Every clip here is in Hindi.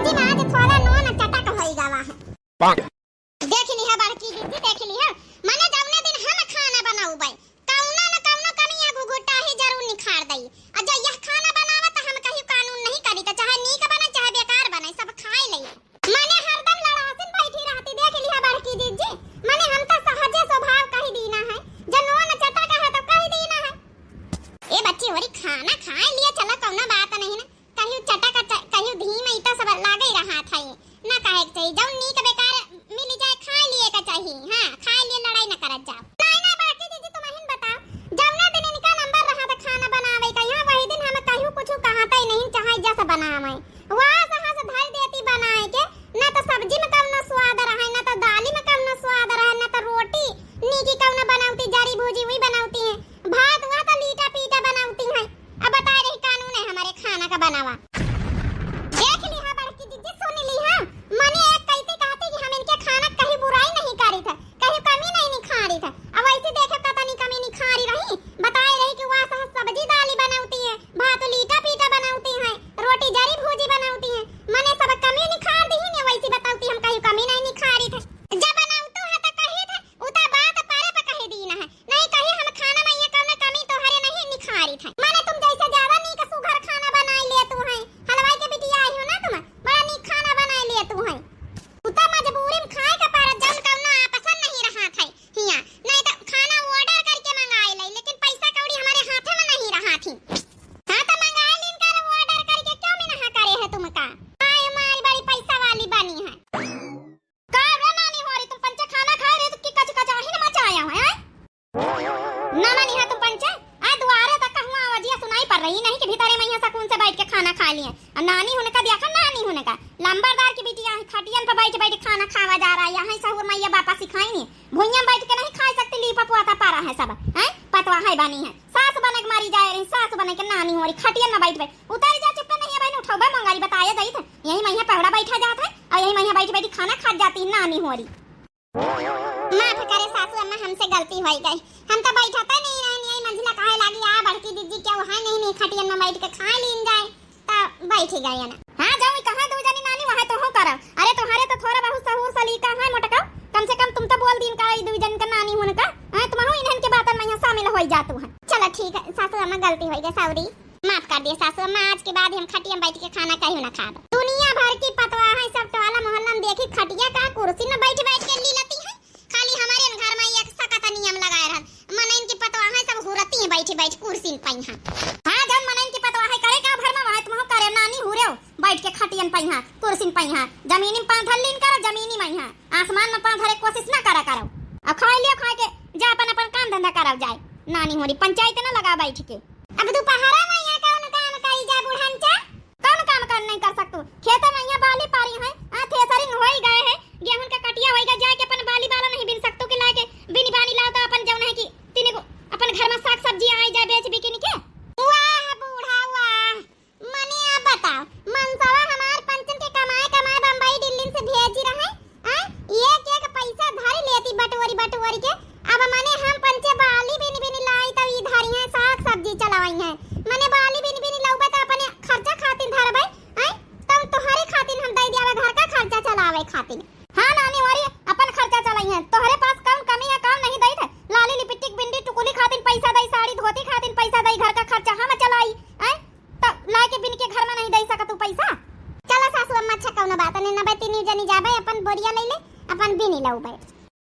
सब्जी में आज थोड़ा नोन चटक होई गावा है। देख ली है बड़की दीदी, देख ली है माने जौने दिन हम खाना बनाऊबै कौनो न कौनो कमिया घुघुटा ही जरूर निखार दई। आ जो यह खाना बनावत हम कहियो कानून नहीं करी त चाहे नीक बने चाहे बेकार बने सब खाए लई। माने हरदम लड़ासिन बैठी रहती। देख ली है बड़की दीदी, माने हम त सहजे स्वभाव कहि दीना है, जो नोन चटक है तो कहि दीना है। ए बच्ची होरी खाना खाए लिए चला कौनो बात नहीं ना, कहियो चटक कहियो धीम ई त सब लागे रहा था ना काहे चाहिए जौ नीक बेकार मिल जाए खा लिए का चाहिए। हां खाए लिए लड़ाई न करत जाओ। नहीं नहीं बाकी दीदी तुम हिन बताओ, जौना दिन इनका नंबर रहा था खाना बनावे का यहाँ वही दिन हम कहियो कुछ कहता ही नहीं चाहे जैसा बनावे वहां से धर देती बनाए के। ना तो सब्जी में कौनो स्वाद रहे, ना तो दाली में कौनो स्वाद रहे, ना तो रोटी नीकी कौनो बनावती जारी भूजी हुई बनावती है, भात हुआ तो लीटा पीटा बनावती है। अब बता रही कानून है हमारे खाना का बनावा। देख ली है बड़की दीदी, सुन ली है माने एक कहते कहते कि हम इनके खाना कहीं बुराई नहीं करी था, कहीं कमी नहीं निखारी था। अब ऐसे देखे पता नहीं कमी निखारी रही, बताए रही कि वहां से सब्जी दाली बनावती है, भात लीटा पीटा बनावती है, रोटी जरी भूजी बनावती है, माने सब कमी निखार दी ही नहीं। वैसे बतावती हम कहीं कमी नहीं निखारी था। जब बनावतो है तो कही थे उता बात पारे पे कही दी ना है, नहीं कही हम खाना में ये कौनो कमी तोहरे नहीं निखारी था। माने तुम जैसे ज्यादा नीक सुघर खाना बनाई ले तू है, हलवाई के बिटिया आई हो ना तुम, बड़ा नीक खाना बनाई ले तू है। उता मजबूरी में खाए का पारा जम कौनो पसंद नहीं रहा था हिया, नहीं तो खाना ऑर्डर करके मंगाए ले, लेकिन पैसा कौड़ी हमारे हाथ में नहीं रहा थी। हां तो मंगाए लेन कर ऑर्डर करके क्यों मिना करे है तुमका? आय मारी बड़ी पैसा वाली बनी है। का रे नानी हो रही तुम पंचे खाना खा रहे तो की कच कच आही न मचाया है? ना मानी है तुम पंचे आ दुआरे तक कहूं आवाजिया सुनाई पड़ रही नहीं कि भीतरे मैया सुकून से बैठ के खाना खा लिए। नानी होने का देखा, नानी होने का लंबरदार की बेटी यहाँ खटियन पर बैठ बैठ खाना खावा जा रहा है। यहाँ सहूर मैया बापा सिखाई नहीं, भुइयां बैठ के नहीं खा सकती, लीपा पुआता पारा है सब हैं पतवा है बनी है। सास बने के मारी जाए रही, सास बने के नानी हो रही खटियन में बैठ बैठ उतर जा चुप नहीं है बहन उठाओ मंगाई बताया जाई था। यही मैया पहड़ा बैठा जाता है और यही मैया बैठ बैठ खाना खा जाती है नानी हो रही। माफ करे सासू अम्मा हमसे गलती हो गई, हम तो बैठाता नहीं रहनी आई मंजिला कहे लागी आ बड़की दीदी क्या वहां नहीं खटियन में बैठ के खा लीन जाए तो बैठ गई है ना। हां जाओ कहां दो जानी नानी वहां तो हो कर। अरे तुम्हारे तो थोड़ा बहुत सहूर सलीका है मोटका, कम से कम तुम तो बोल दिन का दो जन का नानी होने का हां तुम हो इन्हन के बातन में शामिल हो जातू है। चलो ठीक है सासू अम्मा गलती हो गई, सॉरी माफ कर दिए सासू अम्मा। आज के बाद हम खटियन बैठ के खाना कहियो ना खाब। दुनिया भर की पतवा है सब टोला मोहल्ला में देखी खटिया का कुर्सी में बैठ बैठ के ली लेती है, खाली हमारे घर में एक सख्त नियम लगाए रहन मन इनकी पतवा है सब हुरती है बैठ बैठ कुर्सी में पहिया। हां जन मन इनकी पतवा है करे का भर में वहां तुम करे नानी हुरेओ बैठ के खटियन पहिया कुर्सी में पहिया, जमीनी में पांव धर लीन कर जमीनी में यहाँ आसमान में पांव धरे कोशिश ना करा करो। अब खाए लियो खा के जा अपन अपन काम धंधा करब जाए। नानी होरी पंचायत ना लगा बैठ के। अब दोपहरा में यहाँ कौन काम करी जा बुढ़नचा? कौन काम कर नहीं कर सकतू? खेत में यहाँ बाली पारी है, थ्रेसरिंग होई गए है, गेहूं का कटिया होई गए, जाके अपन बाली बाला नहीं बिन सकतू के लाके बिनी बानी लाओ तो अपन जौन है कि तीने को अपन घर में साग सब्जी आई जाए बेच बिकिन के। वाह बूढ़ा वाह, मने आप बताओ मनसवा हमार पंचन के कमाए कमाए बम्बई दिल्ली से भेजी रहे एक एक पैसा धर लेती बटोरी के। अब मने हम पंचे बाली बिनी बिनी लाई तो ई धरी है साग सब्जी चलावई है, मने बाली बिनी बिनी लाऊबे तो अपने खर्चा खातिर धरबै हैं तब तोहरे खातिर हम दे दियावे घर का खर्चा चलावे खातिर। हां नानी वारी अपन खर्चा चलाई है, तोहरे पास कौन कमी है कौन नहीं दई थे? लाली लिपस्टिक बिंदी टुकुली खातिर पैसा दई, साड़ी धोती खातिर पैसा दई, घर का खर्चा हम चलाई हैं तो लाके बिन के घर में नहीं दई सकत तू पैसा। चला सासू अम्मा अच्छा कौनो बात नहीं, नबे तीन जनी जाबे अपन बोरिया ले ले अपन बिनी लाऊबे।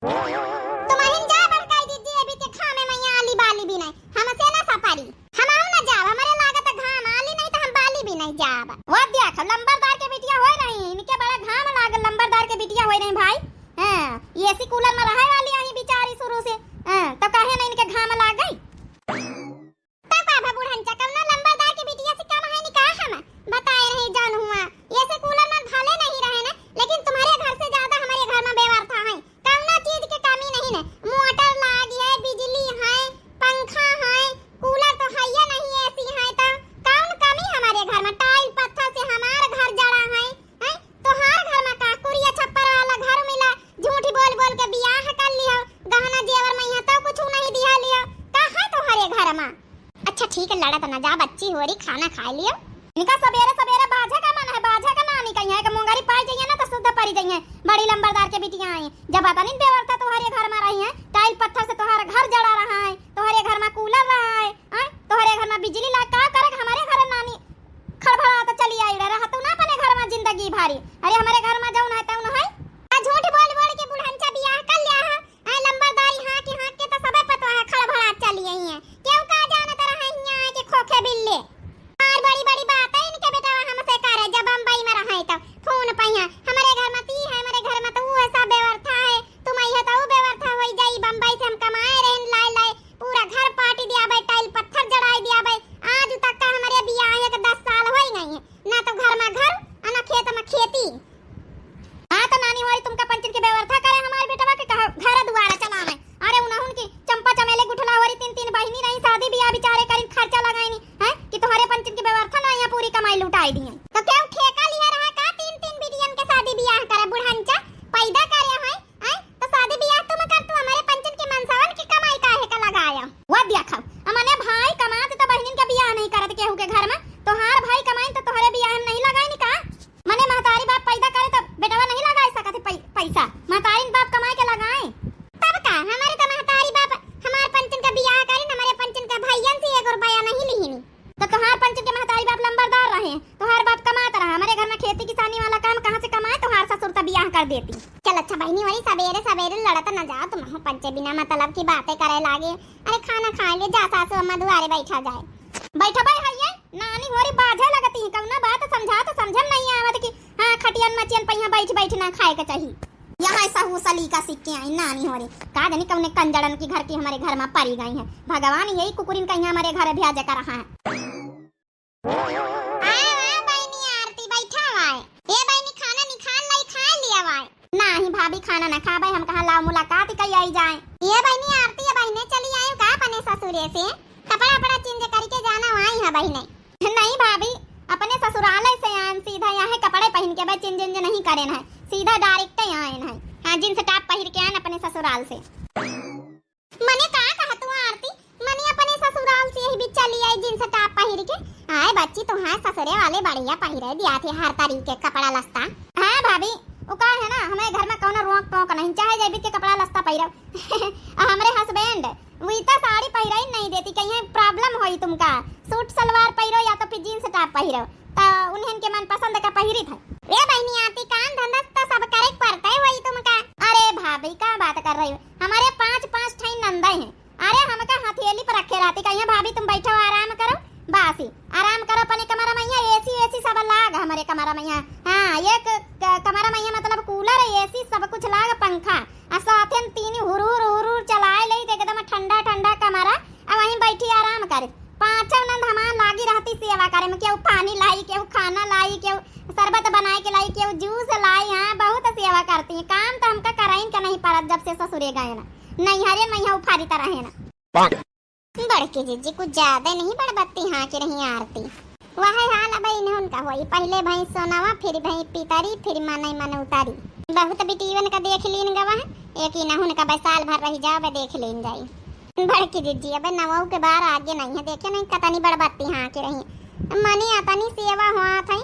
तुम्हारिन जा बड़काई दीदी अभी के खामे मैया आली बाली भी नहीं हमसे ना सपारी, हम आऊ ना जाब हमारे लागत घाम आली नहीं तो हम बाली भी नहीं जाब। वो देख लंबरदार के बिटिया होय नहीं, इनके बड़ा घाम लागल लंबरदार के बिटिया होय नहीं भाई। हां एसी कूलर में रहे वाली आई बेचारी शुरू से तो काहे नहीं इनके घाम लाग गई? तब बाबा बुढ़नचा कौनो लंबरदार के बिटिया से कम है नि का हम बताए रहे जान हुआ एसी कूलर में भले नहीं रहे ना, लेकिन तुम्हारे घर से ज्यादा हमारे घर में बेवारथा है, कौनो चीज की कमी नहीं है। मोटर लागी है, बिजली है, पंखा है, कूलर तो है या नहीं एसी है तो कौन कमी हमारे घर में? टाइल पत्थर से हमारा घर जड़ा है तो हर घर में का कुरिया छप्पर वाला घर मिला, झूठी बोल बोल के बियाह कर लियो, गहना जेवर में यहाँ तो कुछ नहीं दिया लियो का है तुम्हारे घर में? अच्छा ठीक है लड़ा तो ना जा बच्ची हो रही खाना खा लियो। इनका सवेरे सवेरे बाजा का मन है, बाजा का नानी कहीं है कि बड़ी लंबरदार के बिटिया आई जब पता नहीं बेवरता तुम्हारे घर में रही है, टाइल पत्थर से तुम्हारा घर जड़ा रहा है, तुम्हारे घर में कूलर रहा है, तुम्हारे घर में बिजली ला का करे हमारे घर नानी खड़बड़ा तो चली आई रहा तू ना अपने घर में जिंदगी भारी। अरे हमारे घर में जाऊन है तऊ है झूठ बोल बोल के बुढ़ांचा बियाह कर लिया है। लंबरदारी हां के तो सबे पता है खड़बड़ा चली आई है, क्यों का जाने तरह है यहां के खोखे बिल्ले और बड़ी बड़ी बात है इनके बेटा हमसे करे जब बम्बई में रहे तो फोन पहिया हमारे घर में ती है, हमारे घर में तो वो ऐसा बेवरथा है, तुम आई तो वो बेवरथा होई जाई। बम्बई से हम कमाए रहन लाए लाए पूरा घर पार्टी दिया भाई, टाइल पत्थर जड़ाई दिया भाई, आज तक का हमारे बियाह के 10 साल हो गए हैं ना तो घर में घर और ना खेत में खेती। हां तो नानी हमारी तुमका पंचन के बेवरथा करे हमारे बेटवा के घर दुआरा चला है। अरे उन्होंने की चंपा चमेले गुठला हमारी 3 बहिनी रही शादी बियाह बेचारे करीन खर्चा लगाई नहीं है कि तुम्हारे पंचन की व्यवस्था ना यहाँ पूरी कमाई लुटाई दी है। तो क्यों ठेका लिया रहा का 3 बिटियन के शादी बियाह करे बुढ़ांचा पैदा करे है तो शादी बियाह तुम कर तू हमारे पंचन के मनसावन की कमाई काहे का लगाया वो देखा हमने भाई कमाते तो बहनिन का बियाह नहीं करत केहू के घर में, तो हार भाई कमाई तो तुम्हारे बियाह में नहीं लगाई नहीं का मने महतारी बाप पैदा करे तो बेटवा नहीं लगा सकत पैसा, महतारी बाप कमाई के लगाए तब का हमारे तो महतारी बाप हमारे पंचन का बियाह करे हमारे पंचन का भाईयन से 1 रुपया नहीं लिहिनी तो तुम्हार पंचन के महतारी बाप लंबरदार रहे, तुम्हार बाप कमाता रहा, हमारे घर में खेती किसानी वाला काम कहां से कमाए, तुम्हार ससुर तो बियाह कर देती। चल अच्छा बहनी वाली सवेरे सवेरे लड़त न जाओ, तुम पंचे बिना मतलब की बातें करे लागे। अरे खाना खा ले जा सासू अम्मा दुआरे बैठा जाए बैठा भाई है नानी होरी बाजा लगती है कौना बात समझा तो समझम नहीं आवत कि हां खटियन मचियन पहिया बैठ ना खाए के चाहिए। यहाँ सहू सलीका सीख के आई नानी होरी का जानी कौने कंजड़न की घर की हमारे घर में पड़ी गई है, भगवान यही कुकुरिन कहीं हमारे घर भेज कर रहा है। बहनी आरती बैठा है ए बहनी खाना नहीं खान लाई खा लिया वाय नहीं भाभी खाना ना खा भाई हम कहां लाओ मुलाकात कई आई जाए। ये बहनी आरती ये बहने चली आई का अपने ससुरे से कपड़ा पड़ा चेंज करके जाना आई है बहने। नहीं भाभी अपने ससुरालय से आन सीधा यहाँ कपड़े पहन के भाई चेंज नहीं करे है, सीधा डायरेक्ट आए हैं। हां जींस टॉप पहन के आन अपने ससुराल से। मने का कहा तू आरती मने अपने ससुराल से ही भी चली आई जींस टॉप पहन के आए बच्ची तो हां ससुरे वाले बढ़िया पहिरे दिया थे हर तरीके कपड़ा लस्ता। हां भाभी वो का है ना हमारे घर में कोनो रोक टोक नहीं चाहे जैबी के कपड़ा लस्ता पहिरो हमारे हस्बैंड वही तो साड़ी पहिराई नहीं देती कहीं प्रॉब्लम होई तुमका, सूट सलवार पहिरो या तो फिर जींस टॉप पहिरो तो उन्हें के मन पसंद का पहिरी था। ए बहनी आती काम धंधा तो सब करे पड़ता है वही तुमका। अरे भाभी का बात कर रही हो हमारे 5 ठाई नंदा हैं, अरे हमका हथेली पर रखे रहती कहीं भाभी तुम बैठो आराम करो बासी आराम करो अपने कमरा में एसी सब लाग हमारे कमरा में। हां एक कमरा में मतलब कूलर एसी सब कुछ लाग पंखा और साथ में 3 हुरूर चलाए ले एकदम ठंडा ठंडा कमरा और वहीं बैठी आराम करे। 5 नंद हमार लागी रहती सेवा करे में केहू पानी लाई केहू खाना लाई केहू शरबत बनाए के लाई केहू जूस लाई। हां बहुत सेवा करती है, काम तो हमका कराइन का नहीं पड़त जब से ससुरे गए ना नहीं हरे मैया उफारी तरह है ना बड़के जीजी कुछ ज्यादा नहीं बड़बत्ती हाँ के रही आरती वह हाल अब इन्हें उनका होई पहले भई सोनावा फिर भई पितारी फिर मन उतारी बहुत बिटीवन का देख लीन गवा एक ही ना उनका बस साल भर रही जाओ देख लेन जाई। बड़की जीजी अब नवाऊ के बाहर आगे नहीं है देखे नहीं कतनी बड़बत्ती हाँ के रही मनी अतनी सेवा हुआ था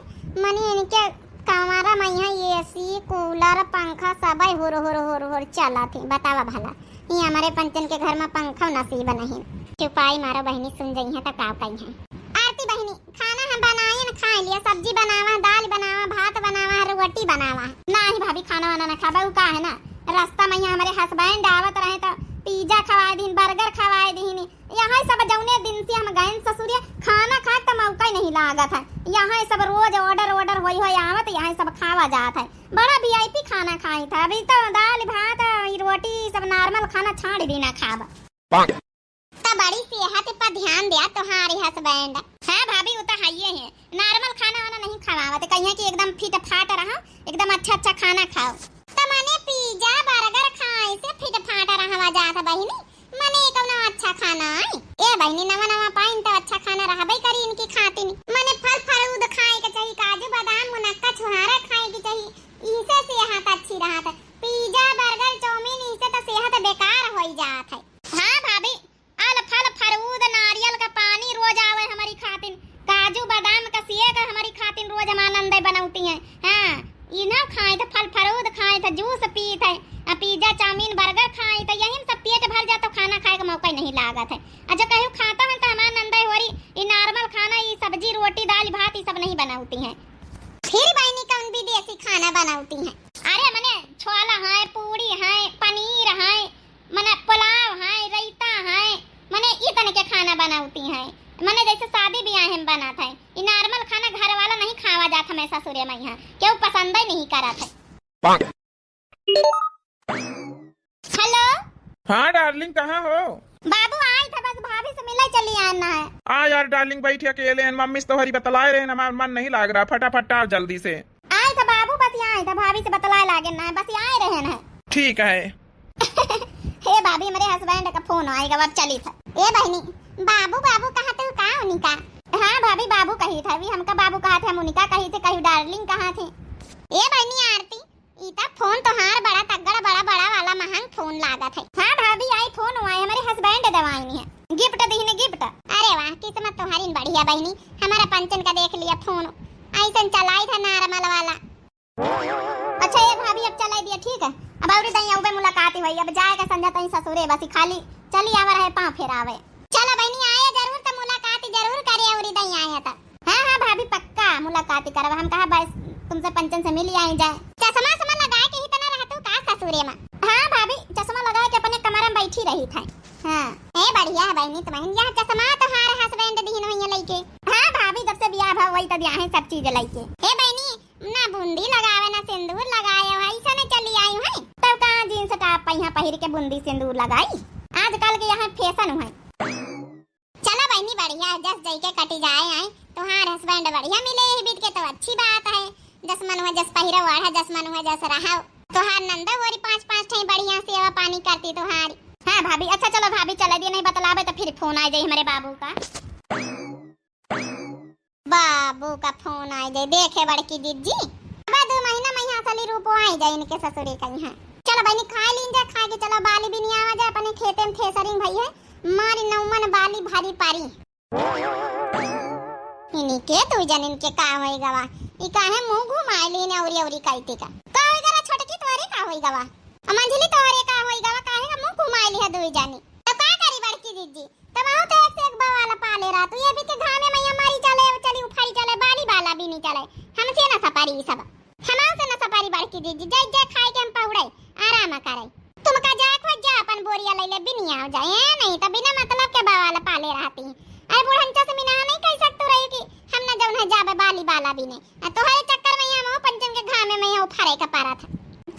मनी इनके कमरा में एसी कूलर पंखा सब हुर चला थे बतावा भला ये हमारे पंचन के घर में पंखा नसीब नहीं। चुपाई मारो बहनी सुन गई है तो का कही है आरती बहनी खाना हम बनाए न खा लिया सब्जी बनावा दाल बनावा भात बनावा रोटी बनावा नहीं भाभी खाना वाना ना खाबा का है ना रास्ता में हमारे हस्बैंड आवत रहे तो पिज्जा खवाए दिन बर्गर खवाए दिन यहाँ सब जौने दिन से हम गए ससुरिया खाना खा तो मौका नहीं लागत है यहाँ सब रोज ऑर्डर होई आवत यहाँ सब खावा जात है बड़ा वीआईपी खाना खाई था अभी तो दाल भात रोटी सब नॉर्मल खाना छाड़ भी ना खावा बड़ी सेहत पर ध्यान दिया तुम्हारी हस्बैंड। हाँ भाभी वो तो है है नॉर्मल खाना वाना नहीं खावावत कहीं कि एकदम फिट फाट रहा एकदम अच्छा खाना खाओ तो मने पिज्जा बर्गर खाए से फिट फाट रहा जाता बहनी मने कौन अच्छा खाना आई ए बहनी नवा पाइन तो अच्छा खाना रहबे करी इनकी खाती मने फल फरूद खाए के चाहिए काजू बादाम मुनक्का छुहारा खाए के चाहिए इसे सेहत अच्छी रहत है पिज्जा बर्गर चाउमीन इसे तो सेहत बेकार हो जात है। हां भाभी फल फरूद नारियल का पानी रोज आवे हमारी खातिन काजू बादाम का शेक हमारी खातिन रोज हम आनंद बनौती हैं। हां इना खाए तो फल फरूद खाए तो फिर बहनी कौन विदेशी खाना बनाती हैं? अरे मने छोला है, पूरी है, पनीर है, मने पुलाव है, रायता है, मने इतने के खाना बनाती हैं। मने जैसे शादी ब्याह में बना था। ये नॉर्मल खाना घर वाला नहीं खावा जाता मैं ससुरे में यहाँ क्यों पसंद ही नहीं करा था। हेलो हाँ डार्लिंग कहाँ हो? बाबू आई था, बस भाभी से मिले चली आना है। आ यार डार्लिंग बैठी अकेले हैं, मम्मी से तो हरी बतलाए रहे, हमारा मन नहीं लाग रहा, फटाफट आ जल्दी से। आई था बाबू, बस यहाँ आई था, भाभी से बतलाए लागे ना, बस आए रहे ना। ठीक है। हे भाभी मेरे हस्बैंड का फोन आएगा, अब चली था। ए बहनी बाबू बाबू कहा थे का उनिका? हाँ भाभी बाबू कही था, अभी हमका बाबू कहा थे, मुनिका कही थे, कही डार्लिंग कहा थे। ए बहनी आरती इता फोन तो हार बड़ा तगड़ा बड़ा बड़ा वाला महंग फोन लागत है। हाँ भाभी आई फोन हुआ है, हमारे हस्बैंड दवाई है, गिफ्ट दीने गिफ्ट। अरे वाह किस्मत तुम्हारी बढ़िया बहनी, हमारा पंचन का देख लिया फोन, ऐसा चलाई था नॉर्मल वाला। अच्छा ये भाभी अब चलाई दिया, ठीक है। अब और दई उबे मुलाकात हुई, अब जाएगा संजा तई ससुरे, बस खाली चली आवा रहे पांव फेरावे। चलो बहनी आए जरूर, तो मुलाकात जरूर करे, और दई आए था। हां हां भाभी पक्का मुलाकात करब, हम कहा बस तुमसे पंचन से मिल आई जाए। चश्मा समा लगाए के ही तना रहतू का ससुरे में? हां भाभी चश्मा लगाए के अपने कमरा में बैठी रही था। हां ए बढ़िया है बहनी, तुम्हें यह चश्मा तो हार हस्बैंड दीन होइए लइके। हां भाभी जब से बियाह भव वही त दिया है सब चीज लइके। ए बहनी ना बूंदी लगावे ना सिंदूर लगाए, ऐसा ने चली आई है, तब कहां जींस टॉप पहिया पहिर के बूंदी सिंदूर लगाई, आजकल के यहाँ फैशन है। चलो बहनी बढ़िया, जस जई के कटी जाए आए, तुम्हार हस्बैंड बढ़िया मिले यही बीत के तो अच्छी बात है। जस मन हुआ जस पहिरा वाढ़ा, जस मन हुआ जस रहा, तोहार नंदा वोरी पांच पांच ठे बढ़िया सेवा पानी करती तुम्हारी। हां भाभी अच्छा चलो भाभी चले दिए, नहीं बतलावे तो फिर फोन आ जाए हमारे बाबू का। बाबू का फोन आ जाए, देखे बड़की दीदी अब 2 महीना में यहाँ असली रूप आ जाए इनके ससुरे का यहाँ। चलो बहनी खा लीजिए, खा के चलो बाली भी नहीं आवा जाए, अपने खेते में थ्रेसरिंग भई है, मारी नौमन बाली भारी पारी इन्हीं के तू जनिन के का होई गवा, ई काहे मुंह घुमाई लीने औरी औरी काईते का होई गवा, छोटकी तोरे का होई गवा, मंझली तोरे का होई गवा, काहे का मुंह घुमाई ली है दुई जानी। तो का करी बड़की दीदी, तब आओ तो एक से एक बवाला पाले रहा, तू ये भी के घामे मैया मारी चले चली उफाई चले, बाली बाला भी नहीं चले, हमसे ना सपारी सब, हमाओ से ना सपारी बड़की दीदी, जय जय खाए के हम पौड़े आराम करे, तुम का जा खो जा अपन बोरिया ले ले बिनिया हो जाए, नहीं तो बिना मतलब के बवाला पाले रहती। अरे बुढ़ंचा से मिना नहीं कह सकते रही कि हम ना जौन है जाबे बाली बाला भी नहीं, तो हरे चक्कर में हम पंचम के घामे में यहाँ उफारे का पारा था।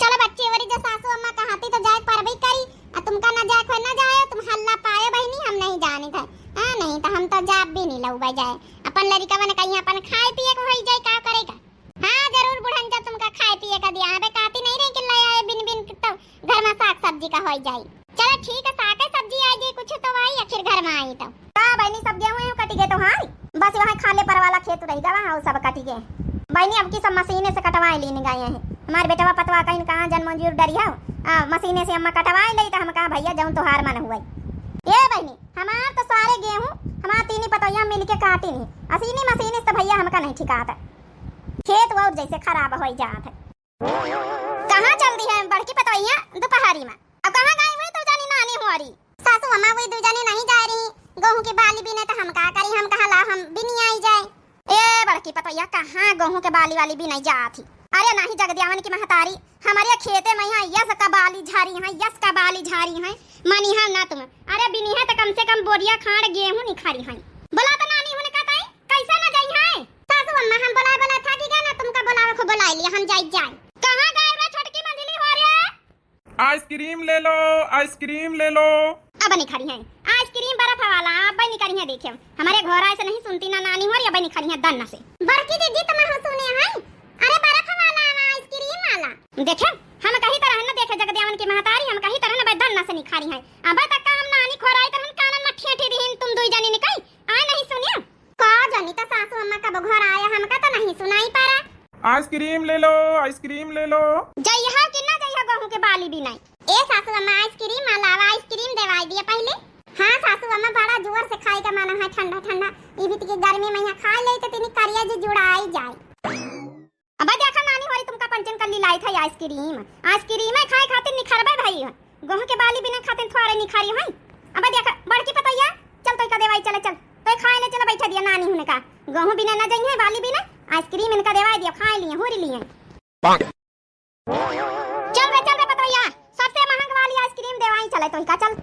चलो बच्चे वरी जो सासू अम्मा कहाती तो जाए पर भी करी, तुमका ना जाए कोई ना जाए, तुम हल्ला पाए बहनी हम नहीं जाने थे। हां नहीं तो हम तो जाब भी नहीं लऊ जाए, अपन लड़का बने कहीं अपन खाए पिए को होई जाए, का करेगा। हां जरूर बुढ़ंचा तुमका खाए पिए का दिया है, कहती नहीं रही कि ले आए बिन बिन तो घर में साग सब्जी का होई जाए। चलो ठीक है, साग सब्जी आ जाए कुछ तो आई, फिर घर में आई तो का बहनी सब्जियां हुए कटी गए तो हां बस वहां खाले पर वाला खेत रही गवा, हां सब कटी गए बहनी, अब की सब मशीने से कटवाए लेने गए हैं। हमारे बेटवा पतवा कहीं कहां जन्म मंजूर डरिया मशीने से अम्मा कटवाए ले, तो हम कहा भैया जाऊं तो हार मन हुआ। ये बहनी हमार तो सारे गेहूं हमार तीनी पतैया मिल के काटी नहीं, असीनी मशीने से भैया हमका नहीं ठिकाता, खेत और जैसे खराब हो जात है। कहां चल दी है बड़की पतैया दोपहरी में, अब कहां गई हुई तो जानी नानी हुआरी सासू अम्मा वही दो जानी नहीं जा रही, गेहूं की बाली बिना तो हम का करी, हम कहा ला हम भी नहीं आई जाए। ए बड़की पतैया कहां गेहूं के बाली वाली भी नहीं जाती, अरे नहीं जगदियावन की महतारी हमारे खेते में यहाँ यस का बाली झारी है, यस का बाली झारी है, मनी है ना तुम, अरे बिनी है तो कम से कम बोरिया खाड़ गेहूं निखारी है, बोला तो नानी होने का ताई कैसा ना जाई है सासू अम्मा, हम बोला था कि ना तुमका बोलावे को बुला लिया, हम जाई जाए। कहां गए रे छोटकी मंजिली हो रे? आइसक्रीम ले लो, आइसक्रीम ले लो। अब नहीं खड़ी है आइसक्रीम बर्फ वाला, अब नहीं करी है, देखिए हमारे घर ऐसे नहीं सुनती ना नानी हो, या बनी खड़ी है दन्ना से। बड़की दीदी तुम सुने है, अरे बर्फ वाला आइसक्रीम वाला देखे, हम कहीं तरह न देखे जगदियावन की महतारी, हम कहीं तरह न दन्ना से निखारी है, अब तक का हम नानी खोराई तो हम कानन में ठेठी रहीन, तुम दुई जानी निकई आए नहीं सुनियो का जानी तो सासू अम्मा का घर आया, हमका तो नहीं सुनाई पारा। आइसक्रीम ले लो, आइसक्रीम ले लो। जइहा कि ना जइहा गेहूं के बाली भी नहीं। ए सासू अम्मा आइसक्रीम अलावा आइसक्रीम देवाई दिया पहले। हां सासू अम्मा बड़ा जोर से खाई का माना है, ठंडा ठंडा ई भी की गर्मी में यहाँ खा ले तो तिनी करिया जी जुड़ाई जाए। अब देखा नानी होरी तुमका पंचन कर ली लाई था आइसक्रीम, आइसक्रीम खाए खातिर निखरबे भाई, गेहूं के बाली बिना खातिर थोड़े निखारी है। अब देखा बड़की पतैया चल तो का देवाई चले चल तो खाए ने चला बैठा दिया नानी होने का, गेहूं बिना ना जइहे बाली बिना, आइसक्रीम इनका देवा दिया, खा लिए हो लिए। चल रे पतोया, सबसे महंग वाली आइसक्रीम देवाई चले तो का चल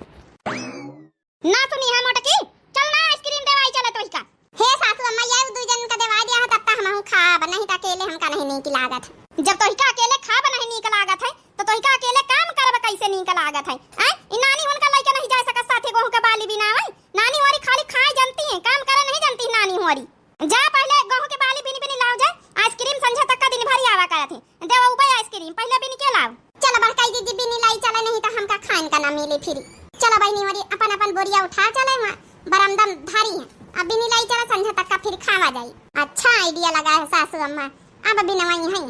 ना सुनी है मोटकी, चल ना आइसक्रीम देवाई चले तो का। हे सासू अम्मा ये दू जन का देवा दिया है तब तक हम खा नहीं त अकेले हमका नहीं नीक लागत। जब तो का अकेले खा नहीं नीक लागत है तो का अकेले काम करब कैसे नीक लागत है। ई नानी उनका लइका नहीं जा सकत साथे गोहू का बाली बिनावे। नानी वाली खाली खाए जानती है, काम करे नहीं जानती नानी वाली। जा पहले गेहूं के बाली बिनी बिनी लाओ, जा आइसक्रीम संझा तक का दिन भर आवा करत है। देवा उबे आइसक्रीम पहले बिनी के लाओ। चल बड़काई दीदी बिनी लाई चले नहीं तो हमका खान का ना मिले फिर। चलो बहनी वाली अपन बोरिया उठा चले वहां बरामदा धारी है। अब बिनी लाई चला संझा तक का फिर खावा जाई। अच्छा आइडिया लगा है सासू अम्मा, अब बिनवाई है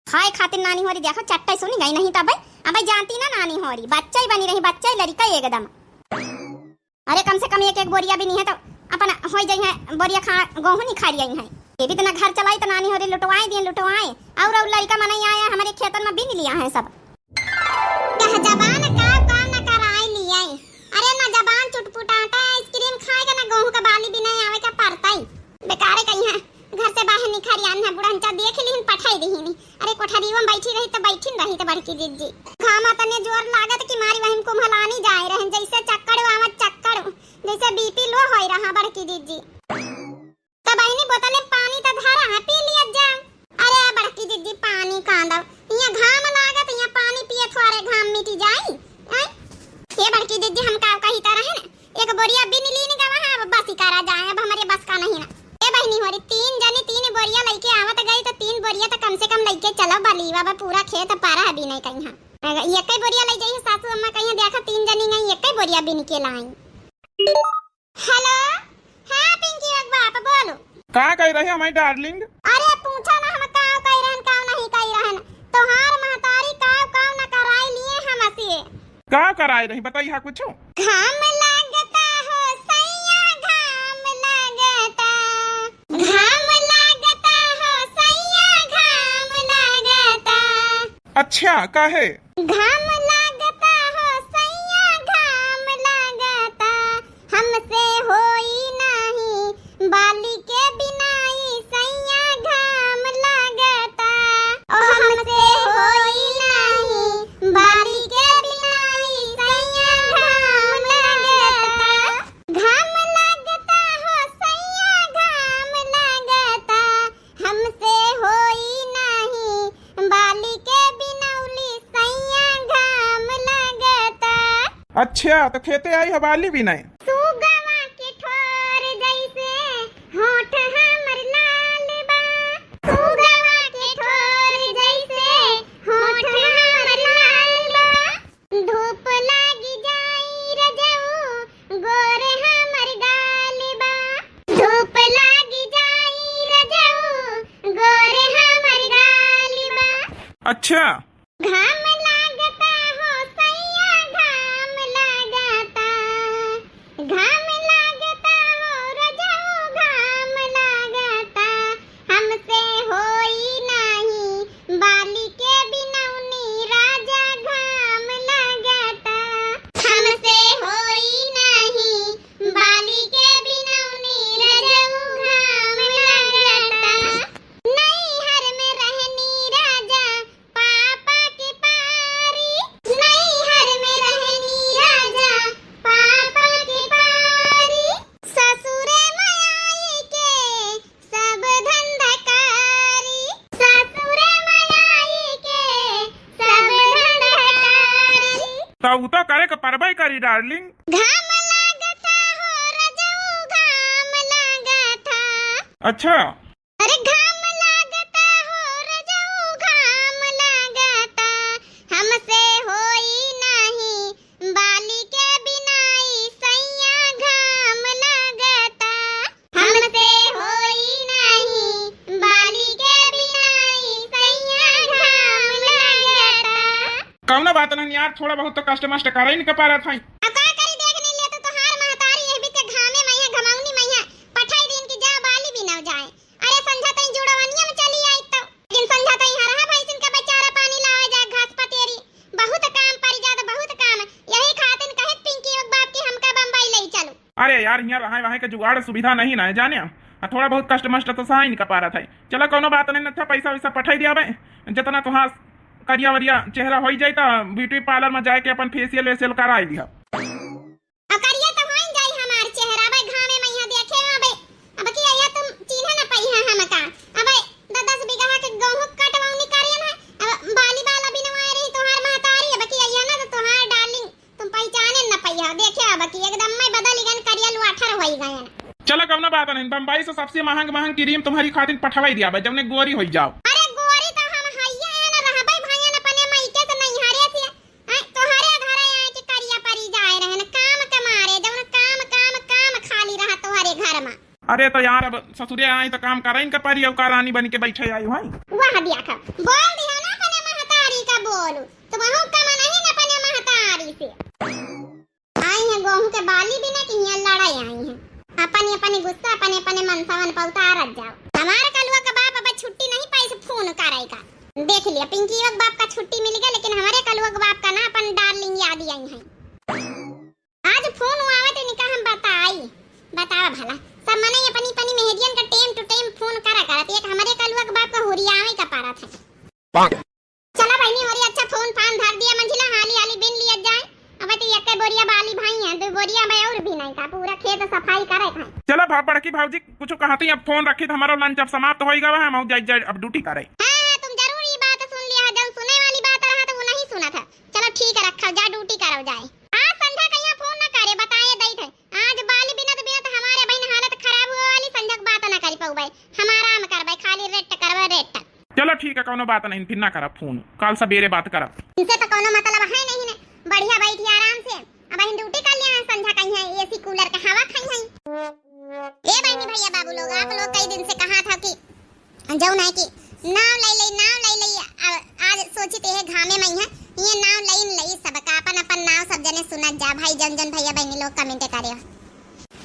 खाए खातिर नानी होरी। देखो चट्टाई सुनी गई नहीं तब अब जानती ना नानी होरी बच्चा ही बनी रही, बच्चा ही लड़का एकदम। अरे कम से कम एक बोरिया भी नहीं है तो अपन हो जाई है बोरिया खा गेहूं नहीं खा रही है। ये भी तो ना घर चलाई तो नानी होरी लुटवाए और लड़का मनाई आया हमारे खेतन में बिन लिया है सब। कह जबान का काम ना कराई लिया। अरे ना जबान चुटपुटाटा आइसक्रीम खाएगा ना गेहूं का बाली भी नहीं आवे का पड़ता ही बेकारे कहीं है। घर से बाहर निखरियान है बुढ़ंचा देख लीन पठाई दहीनी। अरे कोठरीवा में बैठी रही तो बड़की दीदी घामा तने जोर लागत कि मारी वहिन को भलानी जाए रहे जैसे चक्कर आवत चक्कर जैसे बीपी लो होई रहा बड़की दीदी। तब बहनी बोतल में पानी त धारा है पी लिया जा। अरे बड़की दीदी पानी कांदा यहाँ घाम लागत, यहाँ पानी पिए थोड़े घाम मिटी जाई। ये बड़की दीदी हम का कही तरह है ना एक बोरिया बिन लीन का वहां बस ही करा जाए। अब हमारे बस का नहीं ना। ए बहनी होरी तीन जने तीन बोरिया लेके आवत गई तो तीन बोरिया तो कम से कम लेके चलो बलीवा बा पूरा खेत पारा अभी नहीं कहीं। एक ही बोरिया ले जाइए सासू अम्मा कहीं देखा तीन जनी नहीं एक ही बोरिया बिन के लाई। हेलो हां पिंकी बाप बोलो का कह रही है माय डार्लिंग? अरे पूछा ना हम काव कह रहन काव नहीं कह रहन तोहार महतारी काव ना कराई लिए हमसे। का कराई रही बताई हा कुछ? घाम लागता हो सैया घाम लागता, घाम लागता हो सैया घाम लागता। अच्छा काहे? घाम लागता हो सैया घाम लागता, हमसे होई नहीं बाली के बिनाई सैया घाम लागता। ओ हमसे होई नहीं बाली के बिनाई सैया घाम लागता। घाम लागता हो सैया घाम लागता, हमसे होई नहीं बाली के बिनौली सैया घाम लागता। अच्छा तो खेते आई हवाली भी नहीं। सुगवा के ठोर जैसे होठ हमर लाल बा, सुगवा के ठोर जैसे होठ हमर लाल बा। धूप लागी जाई रजऊ गोर हमर गाल बा, धूप लागी जाई रजऊ गोर हमर गाल बा। अच्छा घाम लागता हो सैया घाम लागता, घाम लागता हो रजऊ घाम लागता। हमसे होई नहीं बाली के बिनौनी राजा घाम लागता, हमसे होई नहीं बाली के बिनौनी रजऊ घाम लागता। नैहर में रहनी राजा पापा के पारी, नैहर में रहनी राजा पापा के पारी। ससुरे में आई के सब धंधकारी, ससुरे में आई के सब धंधकारी। तो उ तो करे के परबई करी डार्लिंग। घाम लागता हो रजऊ घाम लागता। अच्छा अरे घाम लागता हो रजऊ घाम लागता, हमसे होई नहीं बाली के बिनाई सैया घाम लागता, हमसे होई नहीं बाली के बिनाई सैया घाम लागता। कौन बात नहीं यार, थोड़ा बहुत तो कष्ट मस्ट करे ही नहीं कर पा रहा था। अब का करी देख नहीं ले तो तोहार महतारी है बीते घामे मैया घमाउनी मैया पठाई दिन की जा बाली भी ना जाए। अरे संझा तई जुड़वनिया में चली आई तो लेकिन संझा तई हरहा भैंसिन का बेचारा पानी लावे जा घास पतेरी बहुत काम पड़ जात बहुत काम। यही खातिन कहे पिंकी और बाप की हमका बम्बई ले चलो। अरे यार यहाँ रहा वहाँ के जुगाड़ सुविधा नहीं ना है जाने। थोड़ा बहुत कष्ट मस्ट तो सहा ही नहीं कर पा रहा था। चलो कोनो बात नहीं, अच्छा पैसा वैसा पठाई दिया भाई, जितना तुहार करिया वरिया चेहरा हो जाए तो ब्यूटी पार्लर में जाके अपन फेशियल वेशियल करा दिया। अब करिया तो होई जाई हमार चेहरा भाई घामे में यहाँ देखे अबे। अब की आया तुम चिन्ह ना पई है हमका। अबे 10 बीघा के गेहूं कटवाउनी करियन है। अब बाली बाला भी नवाए रही तोहार महतारी। अब की आया ना तो तोहार डार्लिंग तुम पहचाने ना पई है। देखे अब की एकदम में बदल गन करिया लुआठर होई गए। चलो कौनो बात नहीं, बम्बई से सबसे महंग क्रीम तुम्हारी खातिर पठवाई दिया भाई, जब ने गोरी हो जाओ। अरे गोरी तो हम हइया है ना रह भाई भाई ना पने मईके से नहीं हरे से तोहरे घर आए के करिया परी जाए रहे ना काम कमारे जब काम खाली रहा तोहरे घर में। अरे तो यार अब ससुरे आए तो काम कराइन का परी, अब रानी बन के बैठे आई भाई। वाह दिया का बोल दिया ना अपने महतारी का बोलू तो वहु कम नहीं ना अपने महतारी से आई है। गेहूं के बाली भी ना कि यहाँ लड़ाई आई है। अपने गुस्सा अपने मनसावन पर उतार जाओ। हमारे कलुआ का बाप अब छुट्टी नहीं पाई से फोन करेगा। देख लिया पिंकी का बाप का छुट्टी मिल गया, लेकिन हमारे कलुआ का बाप का ना अपन डार्लिंग याद आई है। आज फोन आवे तो निका हम बतावा भला सब मने अपनी मेहदियन का टाइम टू टाइम फोन करा एक हमारे कलुआ का बाप का हुरियावे का पारा था। चला भाई नहीं होरी अच्छा फोन फान धर दिया मंजिला हाली बिन लिया जाए। अब तो एक बोरिया बाली भाई है, 2 बोरिया भाई और भी नहीं का पूरा खेत सफाई करे था। चलो बड़की भाजी कुछ कहती अब फोन रखी तो हमारा लंच अब समाप्त हो गया है, हम जाए अब ड्यूटी करे। हां तुम जरूर ये बात सुन लिया, जब सुनने वाली बात रहा तो वो नहीं सुना था। चलो ठीक है रखो जा ड्यूटी करो जाए। आज संध्या कहिया फोन ना करे बताए दई थे। आज बाली बिना तो हमारे बहन हालत खराब हुए वाली संध्या बात ना करी पाऊ भाई। हम आराम करबे खाली रेट करबे रेट। चलो ठीक है कोनो बात नहीं, फिर ना करब फोन, कल सवेरे बात करब। इनसे तो कोनो मतलब है नहीं ने, बढ़िया बैठी आराम से। अब हम ड्यूटी कर लिया है, संध्या कहीं है एसी कूलर का हवा खाई है। ए बहनी भैया बाबू लोग आप लोग कई दिन से कहा था कि जाऊ ना कि नाव ले आज सोचते है घामे में है ये नाव लई सबका अपन नाव सब जने सुनत जा भाई। जन भैया बहनी लोग कमेंट करे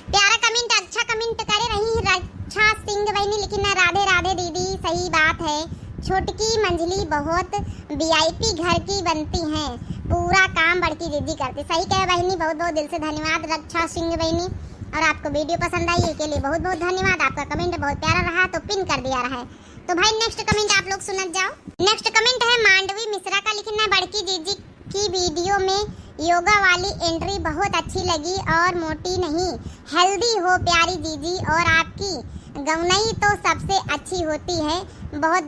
प्यारा कमेंट अच्छा कमेंट करे रही रक्षा सिंह बहनी, लेकिन ना राधे दीदी सही बात है। छोटकी मंझली बहुत वीआईपी घर की बनती हैं, पूरा काम बड़की दीदी करती। सही कहे बहनी, बहुत दिल से धन्यवाद रक्षा सिंह बहनी। और आपको वीडियो पसंद आई इसके लिए बहुत धन्यवाद। आपका कमेंट बहुत प्यारा रहा तो पिन कर दिया रहा है। तो भाई नेक्स्ट कमेंट आप लोग सुनत जाओ। नेक्स्ट कमेंट है मांडवी मिश्रा का, लिखना बड़की दीदी की वीडियो में योगा वाली एंट्री बहुत अच्छी लगी और मोटी नहीं हेल्दी हो प्यारी दीदी, और आपकी गौनई तो सबसे अच्छी होती है। बहुत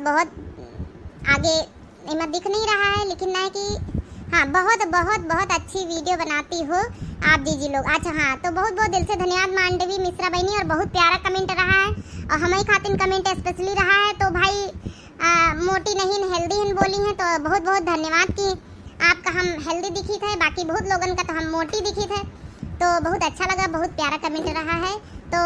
आगे इमें दिख नहीं रहा है, लेकिन ना कि हाँ बहुत अच्छी वीडियो बनाती हो आप दीदी लोग। अच्छा हाँ तो बहुत दिल से धन्यवाद मांडवी मिश्रा बहनी, और बहुत प्यारा कमेंट रहा है और हमारी खातिर कमेंट स्पेशली रहा है। तो भाई मोटी नहीं हेल्दी हैं बोली हैं, तो बहुत धन्यवाद कि आपका हम हेल्दी दिखी थे, बाकी बहुत लोगों का तो हम मोटी दिखी थे। तो बहुत अच्छा लगा, बहुत प्यारा कमेंट रहा है। तो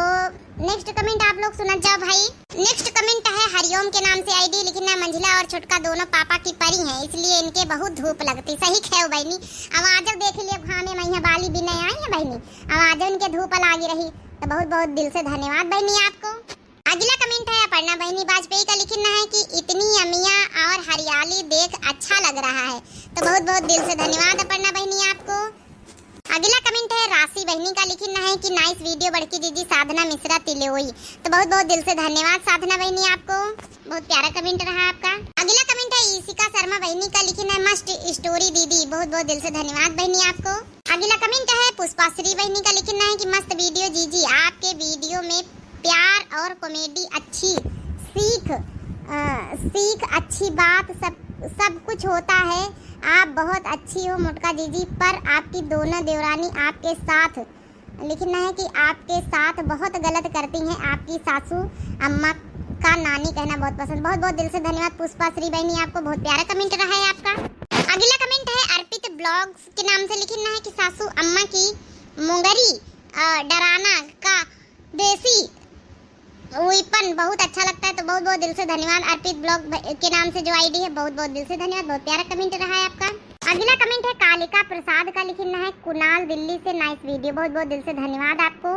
नेक्स्ट कमेंट आप लोग सुनत जाओ भाई। नेक्स्ट कमेंट है हरिओम के नाम से आईडी, लिखना मंझला और छोटका दोनों पापा की परी हैं, इसलिए इनके बहुत धूप लगती। सही खेव बहनी, आवाज देख लियो घामे में यहाँ बाली भी नहीं आई है बहनी, आवाज उनके धूप लागी रही। तो बहुत दिल से धन्यवाद बहनी आपको। अगला कमेंट है अपर्णा बहनी वाजपेयी का, लिखना है कि इतनी अमिया और हरियाली देख अच्छा लग रहा है। तो बहुत दिल से धन्यवाद अपर्णा बहनी आपको। अगला कमेंट है राशि बहनी का, लिखना है कि नाइस वीडियो बड़की दीदी साधना मिश्रा तिलोई। तो बहुत दिल से धन्यवाद साधना बहनी आपको, बहुत प्यारा कमेंट रहा आपका। अगला कमेंट है ईशिका शर्मा बहनी का, लिखना है मस्त स्टोरी दीदी। बहुत दिल से धन्यवाद बहनी आपको। अगला कमेंट है पुष्पाश्री बहनी का, लिखना है कि मस्त वीडियो जीजी, आपके वीडियो में प्यार और कॉमेडी अच्छी सीख अच्छी बात सब कुछ होता है। आप बहुत अच्छी हो मोटका दीदी, पर आपकी दोनों देवरानी आपके साथ, लिखना है कि आपके साथ बहुत गलत करती हैं। आपकी सासू अम्मा का नानी कहना बहुत पसंद। बहुत दिल से धन्यवाद पुष्पाश्री बहनी आपको, बहुत प्यारा कमेंट रहा है आपका। अगला कमेंट है अर्पित ब्लॉग्स के नाम से, लिखना है कि सासू अम्मा की मुंगरी डराना का देसी वेपन बहुत अच्छा लगता है। तो बहुत दिल से धन्यवाद अर्पित ब्लॉग के नाम से जो आईडी है, बहुत दिल से धन्यवाद, बहुत प्यारा कमेंट रहा है आपका। अगला कमेंट है कालिका प्रसाद का, लिखना है कुणाल दिल्ली से नाइस वीडियो। बहुत दिल से धन्यवाद आपको।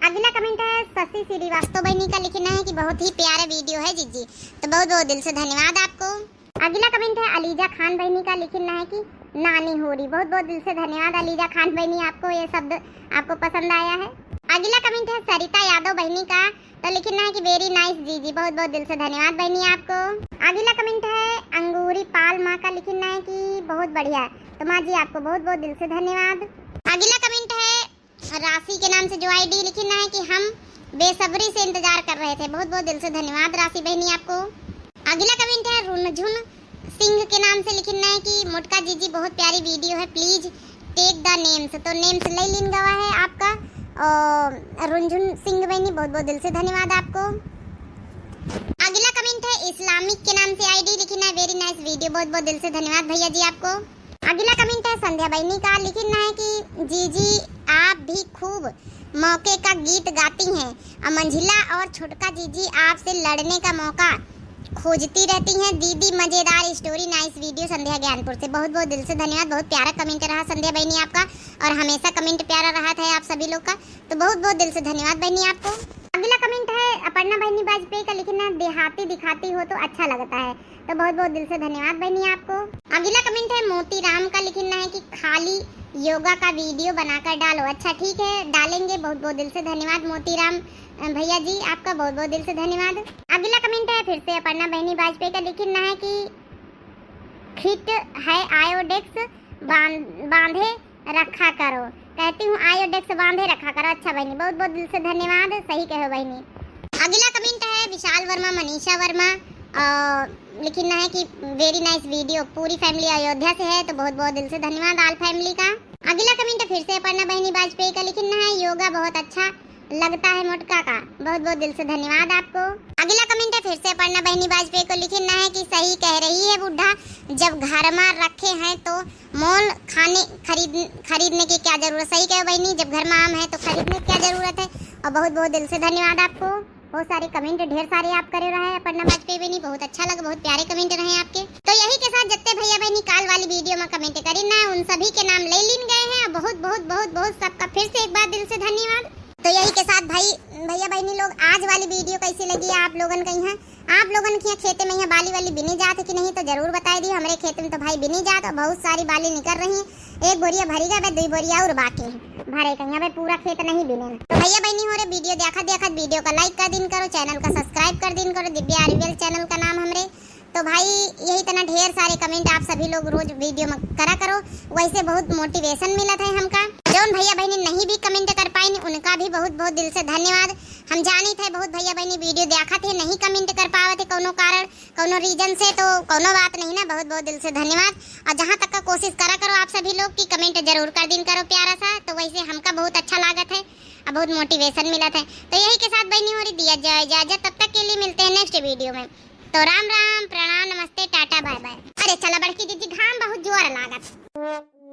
अगला कमेंट है शशि श्रीवास्तव बहनी का, लिखना है कि बहुत ही प्यारा वीडियो है जीजी। तो बहुत दिल से धन्यवाद आपको। अगला कमेंट है अलीजा खान बहनी का, लिखना है कि नानी हो रही। बहुत दिल से धन्यवाद अलीजा खान बहनी आपको, ये शब्द आपको पसंद आया है। अगला कमेंट है सरिता यादव बहनी का, तो लिखना है कि वेरी नाइस जीजी, बहुत बहुत दिल से धन्यवाद बहनी आपको। अगला कमेंट है अंगूरी पाल माँ का, लिखना है कि बहुत बढ़िया, तो माँ जी आपको बहुत बहुत दिल से धन्यवाद। अगला कमेंट है राशि के नाम से जो आईडी, लिखना है कि हम बेसब्री से इंतजार कर रहे थे, बहुत बहुत दिल से धन्यवाद राशि बहनी आपको। अगला कमेंट है रुनझुन सिंह के नाम से, लिखना है कि मोटका जीजी बहुत प्यारी वीडियो है, प्लीज टेक द नेम्स, तो नेम्स ले लीन गवा है आपका। और रुनझुन सिंह बहनी बहुत बहुत दिल से धन्यवाद आपको। अगला कमेंट है इस्लामिक के नाम से आईडी, लिखना है वेरी नाइस वीडियो, बहुत बहुत दिल से धन्यवाद भैया जी आपको। अगला कमेंट है संध्या बहनी का, लिखना है कि जीजी आप भी खूब मौके का गीत गाती हैं, मंझिला और छोटका जीजी आपसे लड़ने का मौका खोजती रहती हैं, दीदी मजेदार स्टोरी नाइस वीडियो, संध्या ज्ञानपुर से, बहुत बहुत दिल से धन्यवाद। बहुत प्यारा कमेंट रहा संध्या बहनी आपका, और हमेशा कमेंट प्यारा रहा था आप सभी लोग का, तो बहुत बहुत दिल से धन्यवाद बहनी आपको। अगला कमेंट है अपर्णा बहनी वाजपेयी का, लिखना देहाती दिखाती हो तो अच्छा लगता है, तो बहुत बहुत दिल से धन्यवाद बहनी आपको। अगला कमेंट है मोती राम का, लिखना है कि खाली योगा का वीडियो बनाकर डालो, अच्छा ठीक है डालेंगे, बहुत बहुत दिल से धन्यवाद मोती राम भैया जी आपका, बहुत बहुत दिल से धन्यवाद। अगला कमेंट है फिर से अपर्णा बहनी वाजपेयी का, लिखना है कि फिट है आयोडेक्स बांधे रखा करो, कहती हूँ आयोडेक्स बांधे रखा करो, अच्छा बहनी बहुत बहुत दिल से धन्यवाद, सही कहो बहनी। अगला कमेंट है विशाल वर्मा मनीषा वर्मा, लिखना है कि वेरी नाइस वीडियो, पूरी फैमिली अयोध्या से है, तो बहुत बहुत दिल से धन्यवाद आल फैमिली का। अगला कमेंट है फिर से अपर्णा बहनी वाजपेयी का, लिखना है योगा बहुत अच्छा लगता है मोटका का, बहुत बहुत दिल से धन्यवाद आपको। अगला कमेंट है फिर से अपर्णा बहनी वाजपेयी को, लिखना है कि सही कह रही है बुढ़ा, जब घर में रखे हैं तो मोल खरीदने की क्या जरूरत, सही कहो बहनी, जब घर में आम है तो खरीदने की क्या जरूरत है, और बहुत बहुत दिल से धन्यवाद आपको। बहुत सारे कमेंट ढेर सारे आप करे रहे हैं अपर्णा वाजपेयी बहनी, बहुत अच्छा लगा, बहुत प्यारे कमेंट रहे आपके। तो यही के साथ जितने भैया बहनी काल वाली वीडियो में कमेंट करी ना, उन सभी के नाम ले लीन गए हैं, बहुत बहुत बहुत बहुत सबका फिर से एक बार दिल से धन्यवाद। तो यही के साथ भाई भैया बहनी लोग आज वाली वीडियो कैसी लगी आप लोगन कहीं है, आप लोगन के खेते में यहाँ बाली वाली बिनी जात है कि नहीं, तो जरूर बताई दी। हमारे खेत में तो भाई बिनी जात और बहुत सारी बाली निकल रही है, एक बोरिया भरी गए, 2 बोरिया और बाकी है भरे कहीं, यहाँ पूरा खेत नहीं बिने। तो भैया बहनी हो रहे वीडियो देखा वीडियो का लाइक कर दिन करो, चैनल का सब्सक्राइब कर दिन करो, दिव्या आर्यवेल चैनल का नाम हमरे। तो भाई यही तरह ढेर सारे कमेंट आप सभी लोग रोज वीडियो में करा करो, वैसे बहुत मोटिवेशन मिला था हमका। जौन भैया बहनी नहीं भी कमेंट कर पाई उनका भी बहुत बहुत दिल से धन्यवाद। हम जानी थे बहुत भैया बहनी वीडियो देखा थे नहीं कमेंट कर पावे थे कोनो कारण कोनो रीजन से, तो कोनो बात नहीं ना, बहुत बहुत दिल से धन्यवाद। और जहाँ तक का कोशिश करा करो आप सभी लोग की कमेंट जरूर कर दिन करो प्यारा सा, तो वैसे हमका बहुत अच्छा लागत है और बहुत मोटिवेशन मिला था। तो यही के साथ बहनी हो रही दिया जय इजाजत, तब तक के लिए मिलते हैं नेक्स्ट वीडियो में। तो राम राम प्रणाम नमस्ते टाटा बाय बाय। अरे चला बड़की दीदी घाम बहुत जोर लागत।